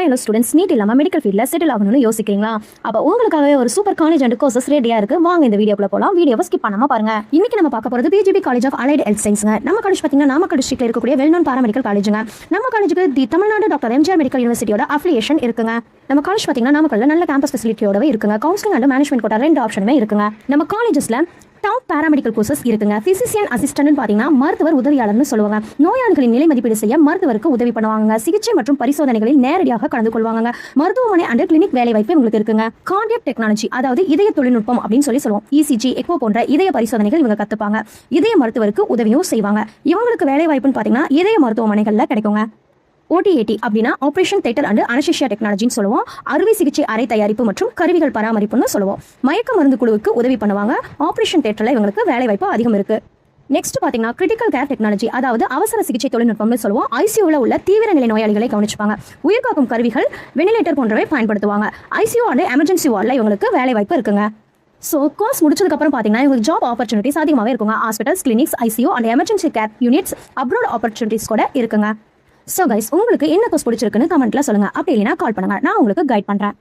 Hello students, NEET இல்லாமல் medical ஃபீல்டில் settle ஆகணும்னு யோசிக்கிறீங்களா? அப்போ உங்களுக்காகவே ஒரு சூப்பர் காலேஜ் அண்ட் கோர்சஸ் ரெடியாக இருக்குது. வாங்க இந்த வீடியோக்குள்ள போகலாம். வீடியோவை ஸ்கிப் பண்ணாமல் பாருங்க. இன்னைக்கு நம்ம பார்க்க போகிறது PGP college of allied health சயின்ஸுங்க. நம்ம காலேஜ் பார்த்தீங்கன்னா நாமக்கல் டிஸ்ட்ரிக்ட்ல இருக்கக்கூடிய வெல் நோன் பாராமெடிக்கல் காலேஜுங்க. நம்ம காலேஜுக்கு the Tamil Nadu doctor MGR medical யூனிவர்சிட்டியோட அஃபிலியேஷன் இருக்குங்க. நம்ம காலேஜ் பார்த்தீங்கன்னா நாமக்கல்ல நல்ல கேம்பஸ் ஃபெசிலிட்டியோடவே இருக்குங்க. கவுன்சிலிங் அண்ட் மேனேஜ்மெண்ட் கோட்டா 2 ஆப்ஷனுமே இருக்குங்க. நம்ம காலேஜஸ்ல டாப் பாராமெடிக்கல் கோர்சஸ் இருக்குங்க. பிசிசியன் அசிஸ்டன்ட் பார்த்தீங்கன்னா மருத்துவர் உதவியாளர்னு சொல்லுவாங்க. நோயாளிகளின் நிலை மதிப்பீடு செய்ய மருத்துவருக்கு உதவி பண்ணுவாங்க. சிகிச்சை மற்றும் பரிசோதனைகளில் நேரடியாக கலந்து கொள்வாங்க. மருத்துவமனை அண்ட் கிளினிக் வேலை வாய்ப்பு உங்களுக்கு இருக்குங்க. கார்டியாக் டெக்னாலஜி, அதாவது இதய தொழில்நுட்பம் அப்படின்னு சொல்லுவோம். இசிஜி, எக்மோ போன்ற இதய பரிசோதனைகள் இவங்க கத்துப்பாங்க. இதய மருத்துவருக்கு உதவியும் செய்வாங்க. இவங்களுக்கு வேலை வாய்ப்புன்னு பார்த்தீங்கன்னா இதய மருத்துவமனைகள்ல கிடைக்குங்க. OTAT அப்படின்னா ஆப்ரேஷன் தியேட்டர் அண்ட் அனஸ்தீசியா டெக்னாலஜின்னு சொல்லுவோம். அறுவை சிகிச்சை அறை தயாரிப்பு மற்றும் கருவிகள் பராமரிப்புன்னு சொல்லுவோம். மயக்க மருந்து குழுவுக்கு உதவி பண்ணுவாங்க. ஆப்ரேஷன் தியேட்டர்ல இவங்களுக்கு வேலை வாய்ப்பு அதிகம் இருக்கு. நெக்ஸ்ட் பார்த்தீங்கன்னா கிரிட்டிக்கல் கேர் டெக்னாலஜி, அதாவது அவசர சிகிச்சை தொழில்நுட்பம்னு சொல்லுவோம். ஐசியூவில் உள்ள தீவிர நிலை நோயாளிகளை கவனிச்சுப்பாங்க. உயிர்காக்கும் கருவிகள், வெண்டிலேட்டர் போன்றவை பயன்படுத்துவாங்க. ஐசியூ அண்ட் எமர்ஜென்சி வார்டில் இவங்களுக்கு வேலை வாய்ப்பு இருக்குங்க. ஸோ கோர்ஸ் முடிச்சதுக்கப்புறம் பார்த்தீங்கன்னா இவங்களுக்கு ஜாப் ஆப்பர்ச்சுனிட்டிஸ் அதிகமாகவே இருக்குங்க. Hospitals, clinics, ICU and emergency care units, abroad opportunities கூட இருக்குங்க. ஸோ கைஸ், உங்களுக்கு என்ன கோர்ஸ் பிடிச்சிருக்குன்னு கமெண்ட்ல சொல்லுங்க. அப்படி இல்லைனா கால் பண்ணுங்க, நான் உங்களுக்கு கைட் பண்றேன்.